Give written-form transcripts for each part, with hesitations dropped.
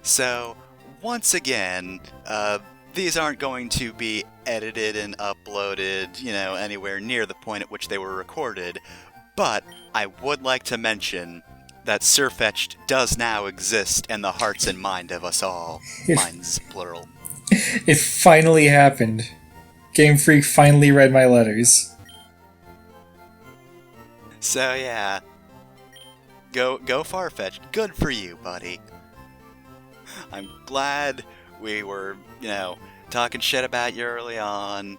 So, once again, these aren't going to be edited and uploaded, anywhere near the point at which they were recorded, but I would like to mention that Sirfetch'd does now exist in the hearts and mind of us all. Minds, plural. It finally happened. Game Freak finally read my letters. So yeah, go Farfetch'd. Good for you, buddy. I'm glad we were, talking shit about you early on,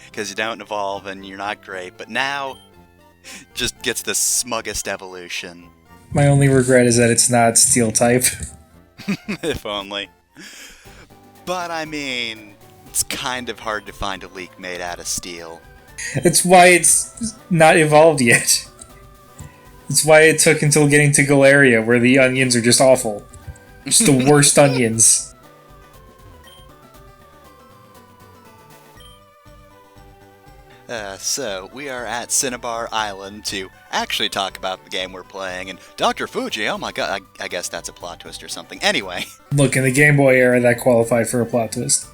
because you don't evolve and you're not great, but now, just gets the smuggest evolution. My only regret is that it's not Steel type. If only. But I mean, it's kind of hard to find a leek made out of steel. That's why it's not evolved yet. That's why it took until getting to Galeria, where the onions are just awful. Just the worst onions. So, we are at Cinna-Barred Island to actually talk about the game we're playing, and Dr. Fuji, oh my god, I guess that's a plot twist or something. Anyway. Look, in the Game Boy era, that qualified for a plot twist.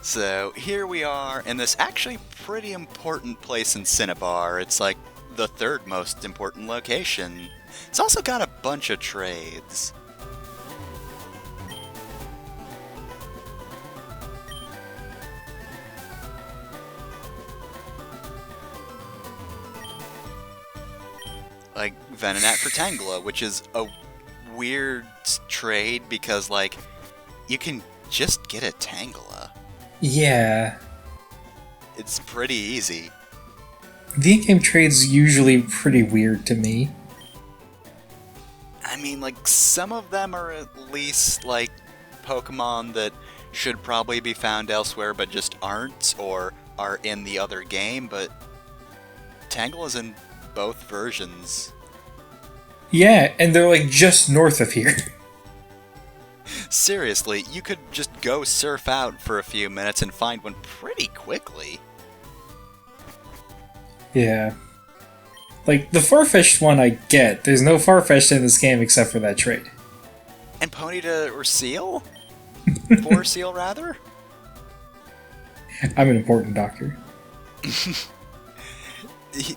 So, here we are in this actually pretty important place in Cinna-Barred. It's like the third most important location. It's also got a bunch of trades. Like Venonat for Tangela, which is a weird trade because, like, you can just get a Tangela. Yeah. It's pretty easy. The in-game trade's usually pretty weird to me. I mean, like, some of them are at least, like, Pokemon that should probably be found elsewhere but just aren't, or are in the other game, but Tangela's in both versions. Yeah, and they're like just north of here. Seriously, you could just go surf out for a few minutes and find one pretty quickly. Yeah. Like, the Farfetch'd one I get. There's no Farfetch'd in this game except for that trade. And Ponyta or Seal? For Seal, rather? I'm an important doctor.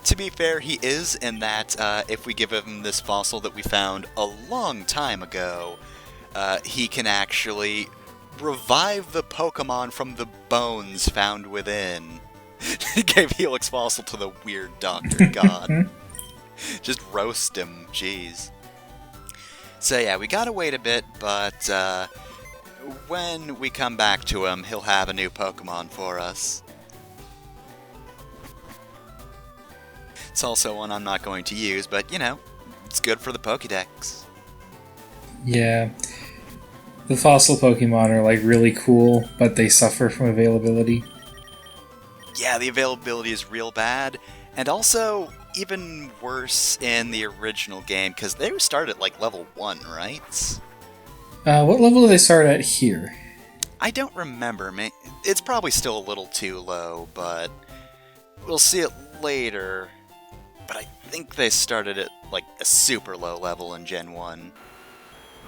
To be fair, he is in that if we give him this fossil that we found a long time ago, he can actually revive the Pokemon from the bones found within. He gave Helix Fossil to the weird doctor, god. Just roast him, jeez. So yeah, we gotta wait a bit, but when we come back to him, he'll have a new Pokemon for us. It's also one I'm not going to use, but, it's good for the Pokédex. Yeah. The fossil Pokemon are, like, really cool, but they suffer from availability. Yeah, the availability is real bad, and also even worse in the original game, because they start at, like, level 1, right? What level do they start at here? I don't remember. It's probably still a little too low, but we'll see it later. But I think they started at, like, a super low level in Gen 1.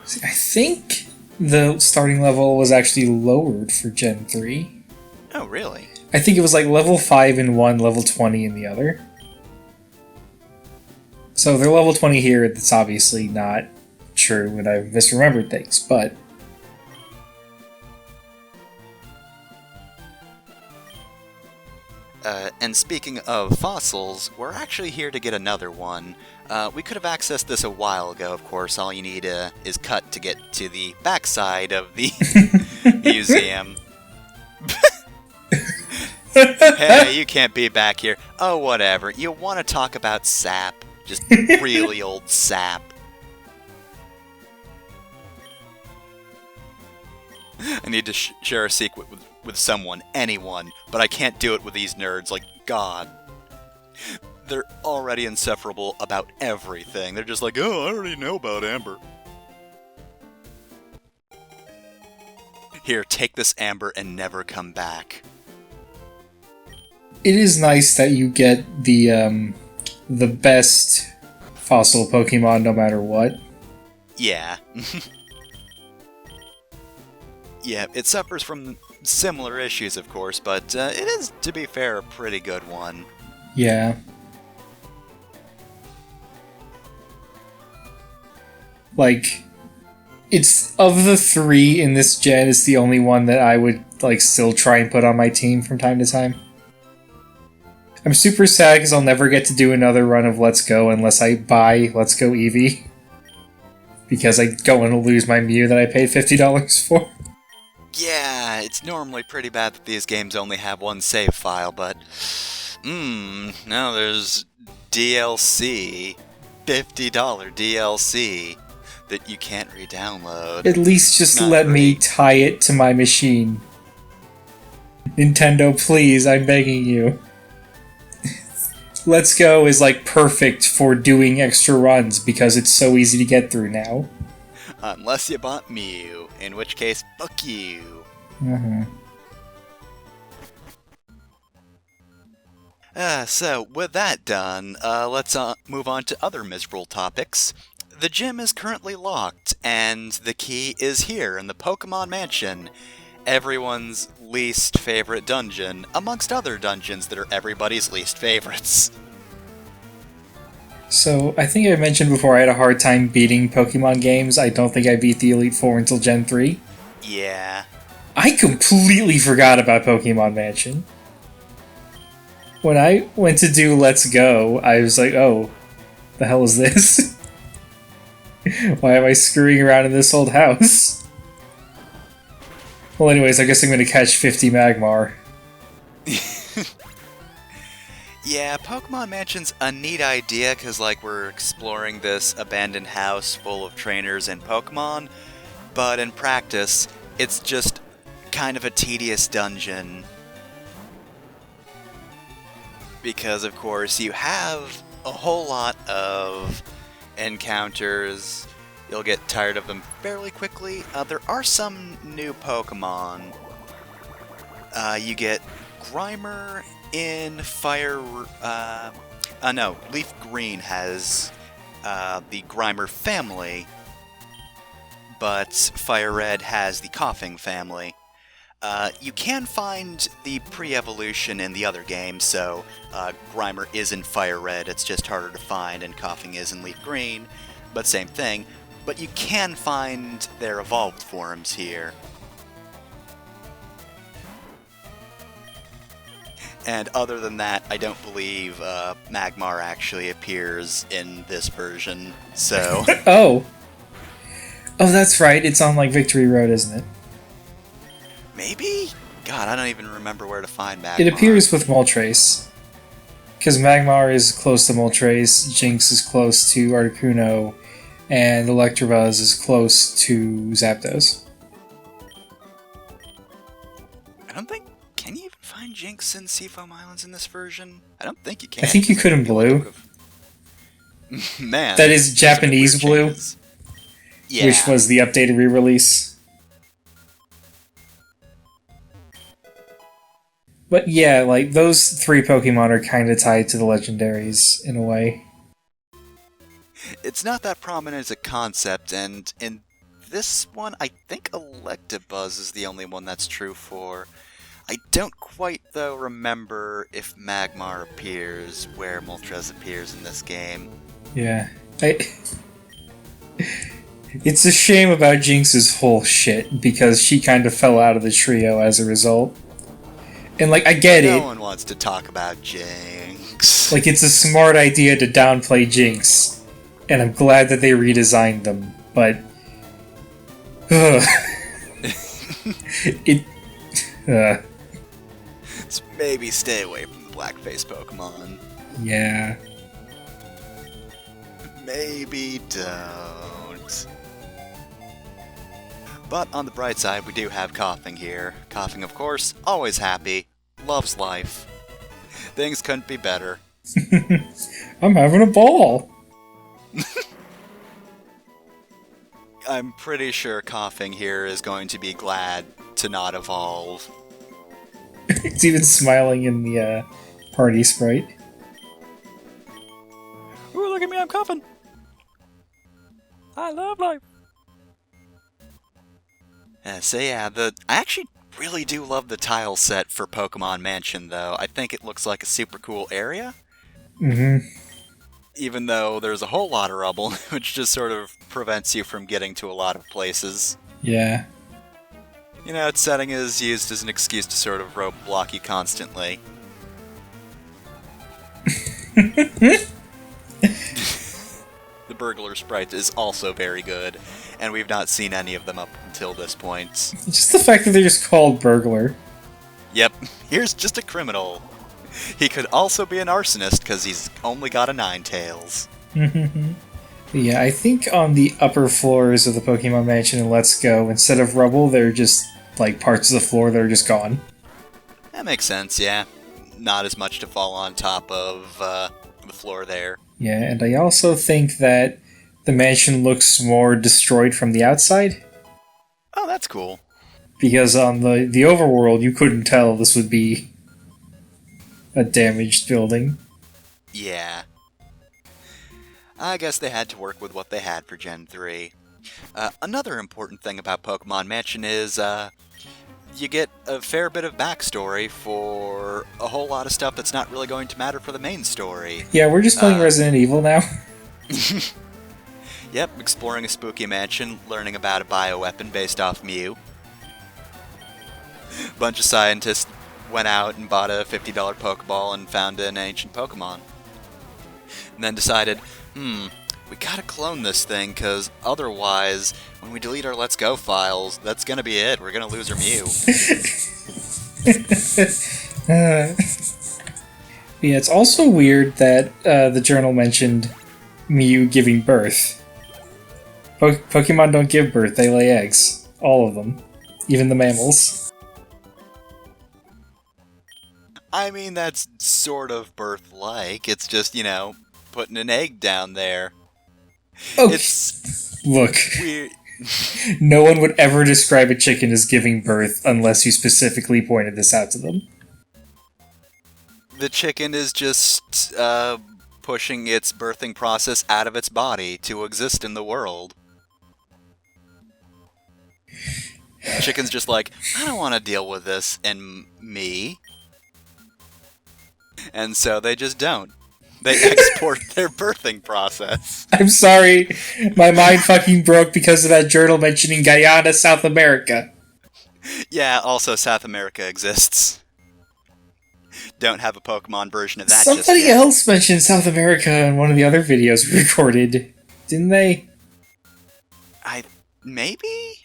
See, I think the starting level was actually lowered for Gen 3. Oh, really? I think it was like level 5 in one, level 20 in the other. So they're level 20 here, it's obviously not true, and I've misremembered things, but... And speaking of fossils, we're actually here to get another one. We could have accessed this a while ago, of course. All you need is cut to get to the backside of the museum. Hey, you can't be back here. Oh, whatever. You want to talk about sap? Just really old sap. I need to share a secret with someone, anyone, but I can't do it with these nerds, like, God. They're already insufferable about everything. They're just like, oh, I already know about Amber. Here, take this Amber and never come back. It is nice that you get the best fossil Pokemon no matter what. Yeah. Yeah, it suffers from similar issues, of course, but it is, to be fair, a pretty good one. Yeah. Like, it's of the three in this gen, it's the only one that I would like still try and put on my team from time to time. I'm super sad because I'll never get to do another run of Let's Go unless I buy Let's Go Eevee. Because I don't want to lose my Mew that I paid $50 for. Yeah, it's normally pretty bad that these games only have one save file, but... now there's DLC. $50 DLC that you can't re-download. At least just Not let me great. tie it to my machine. Nintendo, please, I'm begging you. Let's Go is like perfect for doing extra runs because it's so easy to get through now. Unless you bought Mew, in which case, fuck you. So, with that done, let's move on to other miserable topics. The gym is currently locked, and the key is here in the Pokemon Mansion, everyone's least favorite dungeon, amongst other dungeons that are everybody's least favorites. So, I think I mentioned before I had a hard time beating Pokemon games. I don't think I beat the Elite Four until Gen 3. Yeah. I completely forgot about Pokemon Mansion. When I went to do Let's Go, I was like, oh, the hell is this? Why am I screwing around in this old house? Well, anyways, I guess I'm going to catch 50 Magmar. Yeah, Pokemon Mansion's a neat idea because, like, we're exploring this abandoned house full of trainers and Pokemon, but in practice, it's just kind of a tedious dungeon. Because, of course, you have a whole lot of encounters. You'll get tired of them fairly quickly. There are some new Pokemon. You get Grimer in Leaf Green has the Grimer family, but FireRed has the Coughing family. You can find the pre-evolution in the other game, so Grimer is in FireRed, it's just harder to find, and Coughing is in Leaf Green, but same thing. But you can find their evolved forms here. And other than that, I don't believe Magmar actually appears in this version, so... Oh, that's right, it's on, like, Victory Road, isn't it? Maybe? God, I don't even remember where to find Magmar. It appears with Moltres. Because Magmar is close to Moltres, Jinx is close to Articuno, and Electabuzz is close to Zapdos. I don't think... Can you even find Jinx in Seafoam Islands in this version? I don't think you can. I think you could in Blue. Man. That is Japanese Blue, yeah. which was the updated re-release. But yeah, like, those three Pokemon are kind of tied to the legendaries, in a way. It's not that prominent as a concept, and in this one, I think Electabuzz is the only one that's true for. I don't quite, though, remember if Magmar appears where Moltres appears in this game. Yeah. It's a shame about Jinx's whole shit, because she kind of fell out of the trio as a result. And, like, I get it. No one wants to talk about Jinx. Like, it's a smart idea to downplay Jinx, and I'm glad that they redesigned them, but... So maybe stay away from the blackface Pokemon. Yeah. Maybe don't. But on the bright side, we do have Coughing here. Coughing, of course, always happy, loves life. Things couldn't be better. I'm having a ball! I'm pretty sure Coughing here is going to be glad to not evolve. It's even smiling in the party sprite. Ooh, look at me, I'm coughing! I love life! So yeah, I actually really do love the tile set for Pokemon Mansion, though. I think it looks like a super cool area. Mm-hmm. Even though there's a whole lot of rubble, which just sort of prevents you from getting to a lot of places. Yeah. You know, its setting is used as an excuse to sort of roadblock you constantly. The burglar sprite is also very good, and we've not seen any of them up until this point. Just the fact that they're just called burglar. Yep, here's just a criminal. He could also be an arsonist, because he's only got a Ninetales. Yeah, I think on the upper floors of the Pokemon Mansion in Let's Go, instead of rubble, they're just, like, parts of the floor that are just gone. That makes sense, yeah. Not as much to fall on top of the floor there. Yeah, and I also think that the mansion looks more destroyed from the outside. Oh, that's cool. Because on the overworld, you couldn't tell this would be a damaged building. Yeah. I guess they had to work with what they had for Gen 3. Another important thing about Pokemon Mansion is, you get a fair bit of backstory for a whole lot of stuff that's not really going to matter for the main story. Yeah, we're just playing Resident Evil now. Yep, exploring a spooky mansion, learning about a bioweapon based off Mew. Bunch of scientists went out and bought a $50 Pokeball and found an ancient Pokemon. And then decided, we gotta clone this thing, because otherwise, when we delete our Let's Go files, that's gonna be it. We're gonna lose our Mew. Yeah, it's also weird that the journal mentioned Mew giving birth. Pokemon don't give birth, they lay eggs. All of them. Even the mammals. I mean, that's sort of birth-like. It's just, putting an egg down there. Oh, it's look. Weird. No one would ever describe a chicken as giving birth unless you specifically pointed this out to them. The chicken is just pushing its birthing process out of its body to exist in the world. Chicken's just like, I don't want to deal with this in me. And so they just don't. They export their birthing process. I'm sorry, my mind fucking broke because of that journal mentioning Guyana, South America. Yeah, also South America exists. Don't have a Pokemon version of that Somebody just yet. else mentioned South America in one of the other videos we recorded, didn't they? Maybe?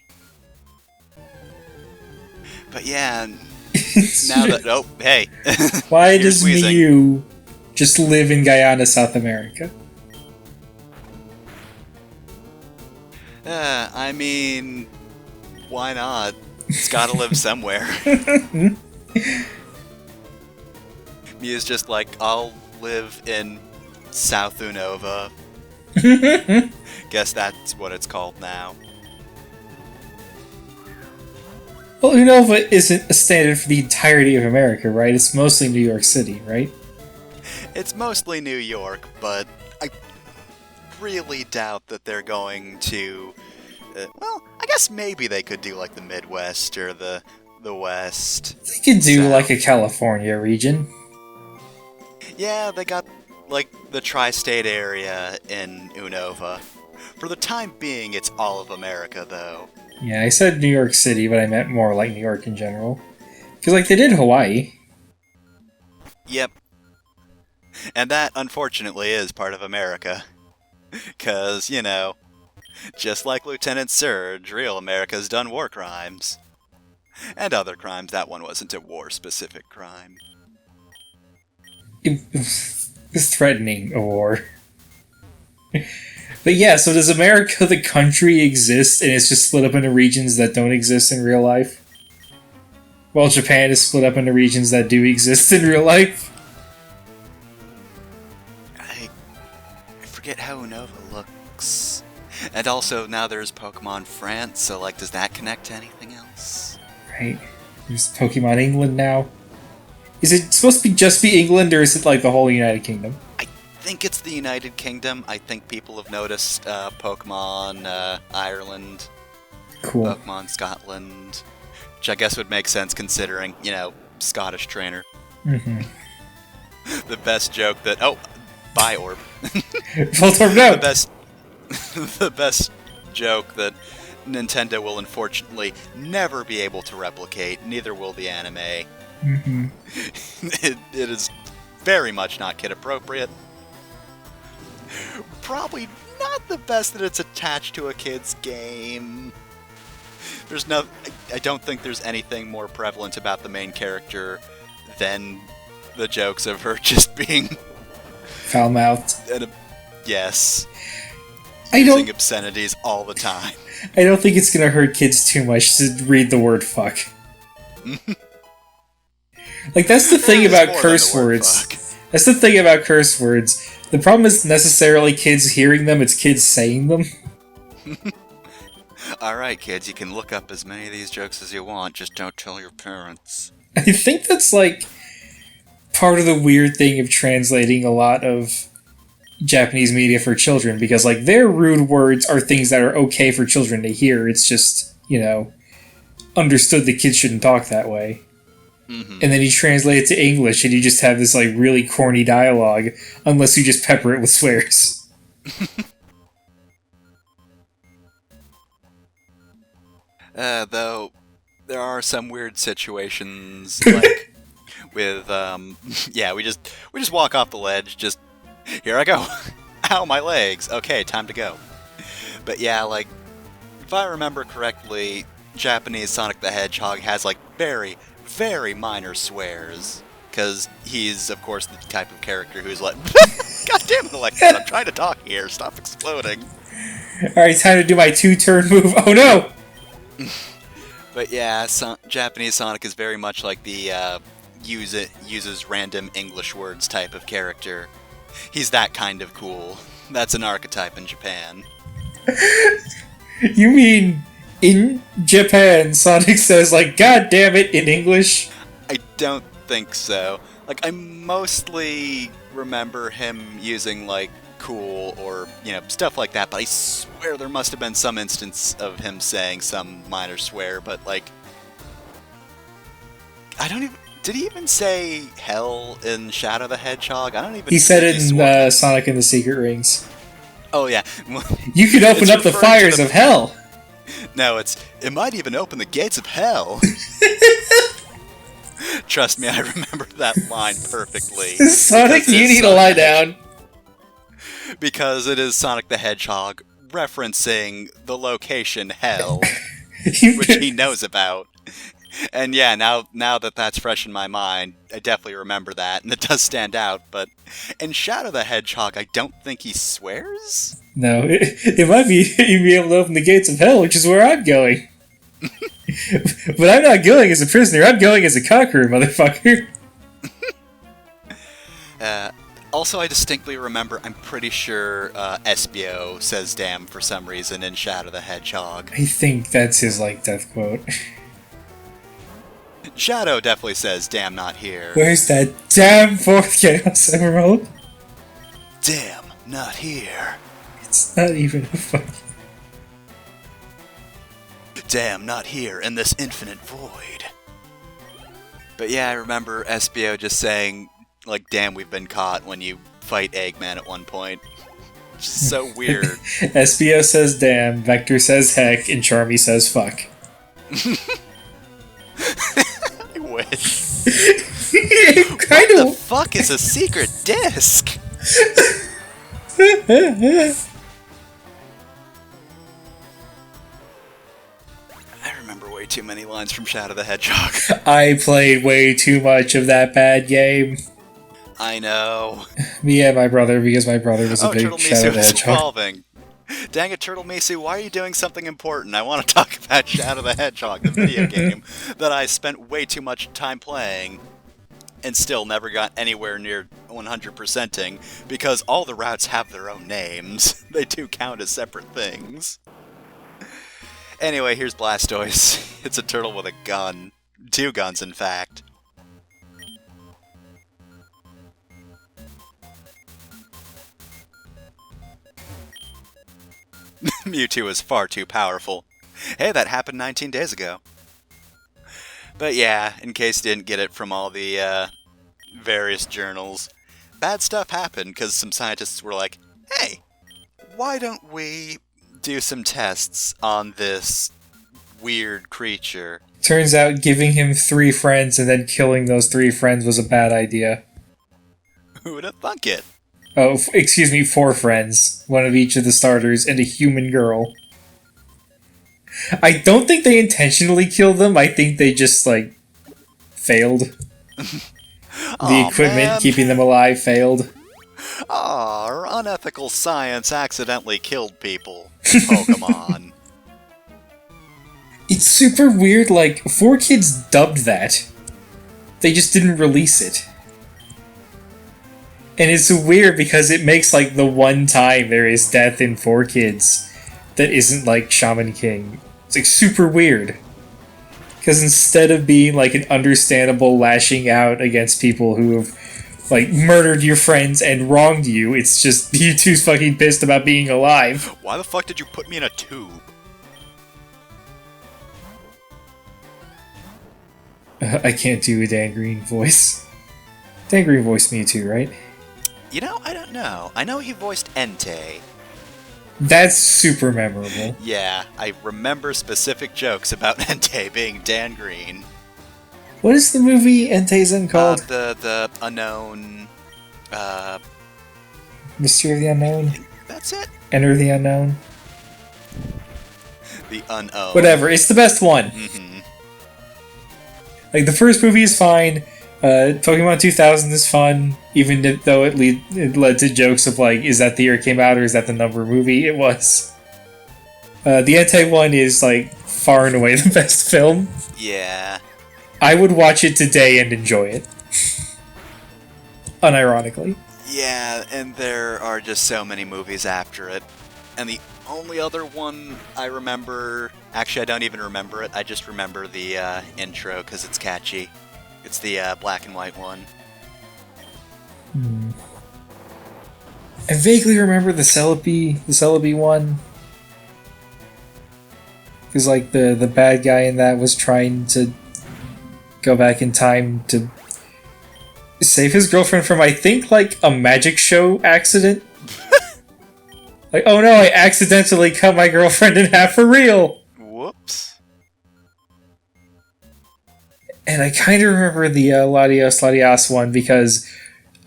But yeah, now that... Oh, hey. Why does Mew just live in Guyana, South America? I mean, why not? It's gotta live somewhere. Mew's just like, I'll live in South Unova. Guess that's what it's called now. Well, Unova isn't a standard for the entirety of America, right? It's mostly New York City, right? It's mostly New York, but I really doubt that they're going to... well, I guess maybe they could do like the Midwest or the West. They could do like a California region. Yeah, they got like the tri-state area in Unova. For the time being, it's all of America, though. Yeah, I said New York City, but I meant more like New York in general. Because, like, they did Hawaii. Yep. And that, unfortunately, is part of America. Because, just like Lieutenant Surge, real America's done war crimes. And other crimes. That one wasn't a war-specific crime. It was threatening a war. But yeah, so does America, the country, exist and it's just split up into regions that don't exist in real life? While Japan is split up into regions that do exist in real life? I forget how Unova looks. And also, now there's Pokemon France, so, like, does that connect to anything else? Right. There's Pokemon England now. Is it supposed to just be England, or is it, like, the whole United Kingdom? I think it's the United Kingdom. I think people have noticed Pokemon Ireland. Cool. Pokemon Scotland, which I guess would make sense considering, Scottish trainer. Mm-hmm. The best joke that... Oh, bye, Orb. Voltorb, no! The best joke that Nintendo will unfortunately never be able to replicate, neither will the anime. Mm-hmm. It is very much not kid-appropriate. Probably not the best that it's attached to a kid's game. I don't think there's anything more prevalent about the main character than the jokes of her just being... foul-mouthed. Yes. Using Using obscenities all the time. I don't think it's gonna hurt kids too much to read the word fuck. Like, that's the thing about curse words. That's the thing about curse words. The problem isn't necessarily kids hearing them, it's kids saying them. Alright, kids, you can look up as many of these jokes as you want, just don't tell your parents. I think that's, like, part of the weird thing of translating a lot of Japanese media for children, because, like, their rude words are things that are okay for children to hear. It's just, understood that kids shouldn't talk that way. Mm-hmm. And then you translate it to English, and you just have this, like, really corny dialogue, unless you just pepper it with swears. Though, there are some weird situations, like, with, we just walk off the ledge, just, here I go. Ow, my legs. Okay, time to go. But yeah, like, if I remember correctly, Japanese Sonic the Hedgehog has, like, very, very minor swears. Because he's, of course, the type of character who's like, God damn it, Alexa, I'm trying to talk here, stop exploding. Alright, time to do my 2-turn move. Oh no! But yeah, Japanese Sonic is very much like the uses random English words type of character. He's that kind of cool. That's an archetype in Japan. You mean in Japan, Sonic says, like, God damn it, in English? I don't think so. Like, I mostly remember him using, like, cool or, stuff like that, but I swear there must have been some instance of him saying some minor swear, but, like, I don't even... Did he even say hell in Shadow the Hedgehog? I don't even... He said it in Sonic and the Secret Rings. Oh, yeah. You could open up the fires of hell! No, it might even open the gates of hell. Trust me, I remember that line perfectly. Sonic, you need to lie down. Because it is Sonic the Hedgehog referencing the location hell, which he knows about. And yeah, now that that's fresh in my mind, I definitely remember that, and it does stand out, but in Shadow the Hedgehog, I don't think he swears? No, it might be you'd be able to open the gates of hell, which is where I'm going. But I'm not going as a prisoner, I'm going as a conqueror, motherfucker. Also, I distinctly remember, I'm pretty sure Espio says damn for some reason in Shadow the Hedgehog. I think that's his, like, death quote. Shadow definitely says, damn, not here. Where's that damn fourth Chaos Emerald? Damn, not here. It's not even a fucking... Damn, not here in this infinite void. But yeah, I remember Espio just saying, like, damn, we've been caught when you fight Eggman at one point. Which is so weird. Espio says damn, Vector says heck, and Charmy says fuck. I wish. What the fuck is a secret disc? I remember way too many lines from Shadow the Hedgehog. I played way too much of that bad game. I know. Me and my brother, because my brother was a big Turtle Shadow Misu the is Hedgehog. evolving. Dang it, Turtle Misu, why are you doing something important? I want to talk about Shadow the Hedgehog, the video game that I spent way too much time playing and still never got anywhere near 100%ing because all the routes have their own names. They do count as separate things. Anyway, here's Blastoise. It's a turtle with a gun. 2 guns, in fact. Mewtwo is far too powerful. Hey, that happened 19 days ago. But yeah, in case you didn't get it from all the various journals, bad stuff happened because some scientists were like, hey, why don't we do some tests on this weird creature? Turns out giving him 3 friends and then killing those 3 friends was a bad idea. Who would have thunk it? Oh, excuse me, 4 friends. 1 of each of the starters and a human girl. I don't think they intentionally killed them. I think they just, like, failed. The equipment keeping them alive failed. Our unethical science accidentally killed people. Pokemon. It's super weird, like, 4Kids dubbed that. They just didn't release it. And it's weird because it makes, like, the one time there is death in 4Kids that isn't, like, Shaman King. It's, like, super weird. Because instead of being, like, an understandable lashing out against people who have, like, murdered your friends and wronged you, it's just you two's fucking pissed about being alive. Why the fuck did you put me in a tube? I can't do a Dan Green voice. Dan Green voiced Mewtwo, right? You know, I don't know. I know he voiced Entei. That's super memorable. Yeah, I remember specific jokes about Entei being Dan Green. What is the movie Entei's in called? The unknown... Mystery of the Unknown? That's it? Enter the Unknown? The unknown. Whatever, it's the best one. Mm-hmm. Like, the first movie is fine. Pokemon 2000 is fun, even though it led to jokes of, like, is that the year it came out or is that the number movie? It was. The Entei one is, like, far and away the best film. Yeah. I would watch it today and enjoy it. Unironically. Yeah, and there are just so many movies after it. And the only other one I remember... Actually, I don't even remember it. I just remember the intro because it's catchy. It's the black and white one. I vaguely remember the Celebi one. Because, like, the bad guy in that was trying to go back in time to save his girlfriend from, I think, like, a magic show accident. Like, oh no, I accidentally cut my girlfriend in half for real! Whoops. And I kind of remember the Latios one because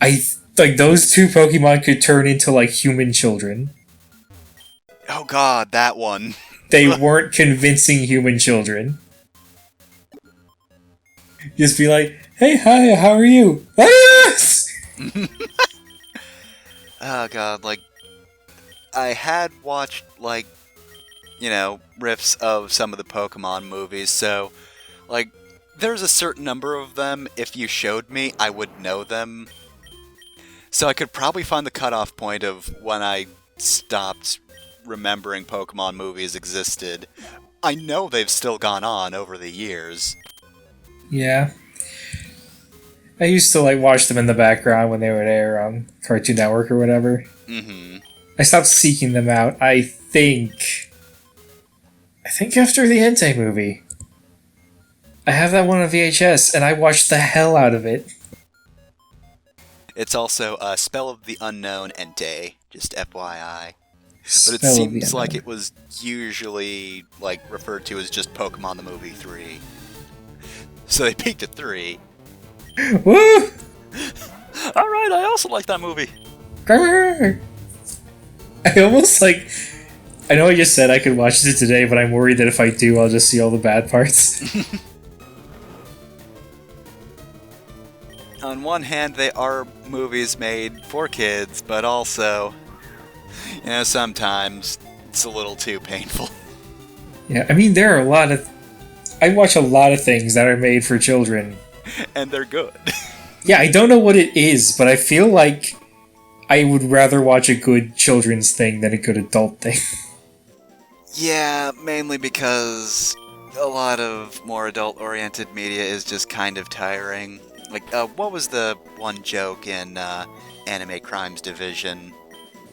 like, those 2 Pokemon could turn into, like, human children. Oh god, that one. They weren't convincing human children. Just be like, hey, hi, how are you? Latios! Oh god, like, I had watched, like, you know, riffs of some of the Pokemon movies, so, like, there's a certain number of them, if you showed me, I would know them. So I could probably find the cutoff point of when I stopped remembering Pokemon movies existed. I know they've still gone on over the years. Yeah. I used to, like, watch them in the background when they would air on Cartoon Network or whatever. Mm-hmm. I stopped seeking them out, I think after the Entei movie. I have that one on VHS, and I watched the hell out of it. It's also Spell of the Unknown Entei, just FYI. But it Spell of the seems like Unknown. it was usually, like, referred to as just Pokemon the Movie 3. So they peaked at 3. Woo! Alright, I also like that movie. Grrr! I almost, like... I know I just said I could watch it today, but I'm worried that if I do, I'll just see all the bad parts. On one hand, they are movies made for kids, but also, you know, sometimes it's a little too painful. Yeah, I mean, there are a lot of... I watch a lot of things that are made for children. And they're good. Yeah, I don't know what it is, but I feel like I would rather watch a good children's thing than a good adult thing. Yeah, mainly because a lot of more adult-oriented media is just kind of tiring. Like, what was the one joke in Anime Crimes Division?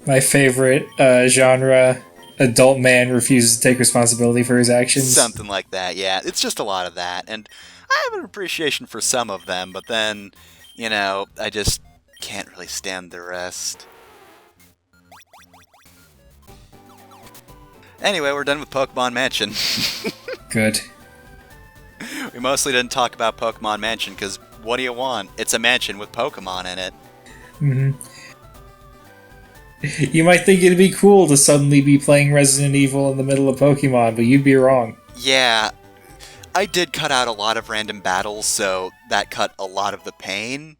My favorite genre, adult man refuses to take responsibility for his actions. Something like that, yeah. It's just a lot of that, and I have an appreciation for some of them, but then, I just can't really stand the rest. Anyway, we're done with Pokemon Mansion. Good. We mostly didn't talk about Pokemon Mansion, because what do you want? It's a mansion with Pokemon in it. Mm-hmm. You might think it'd be cool to suddenly be playing Resident Evil in the middle of Pokemon, but you'd be wrong. Yeah, I did cut out a lot of random battles, so that cut a lot of the pain.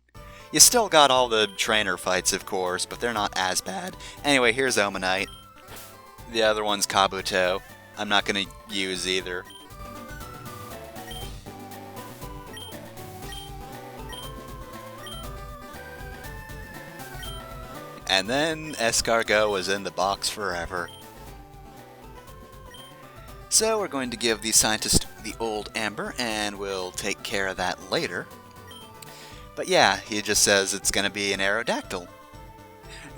You still got all the trainer fights, of course, but they're not as bad. Anyway, here's Omanite. The other one's Kabuto. I'm not going to use either. And then Escargot was in the box forever. So we're going to give the scientist the old amber, and we'll take care of that later. But yeah, he just says it's going to be an Aerodactyl.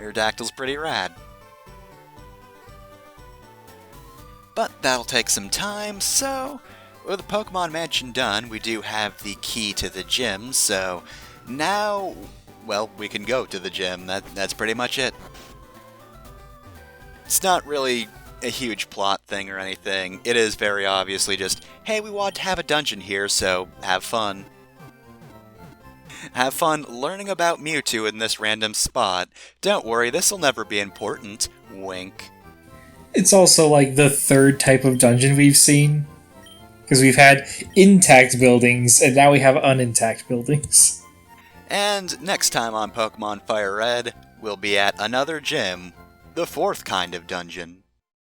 Aerodactyl's pretty rad. But that'll take some time, so with the Pokemon Mansion done, we do have the key to the gym, so now, well, we can go to the gym. That's pretty much it. It's not really a huge plot thing or anything. It is very obviously just, hey, we want to have a dungeon here, so have fun. Have fun learning about Mewtwo in this random spot. Don't worry, this'll never be important. Wink. It's also like the third type of dungeon we've seen. Because we've had intact buildings, and now we have unintact buildings. And next time on Pokemon FireRed, we'll be at another gym, the fourth kind of dungeon.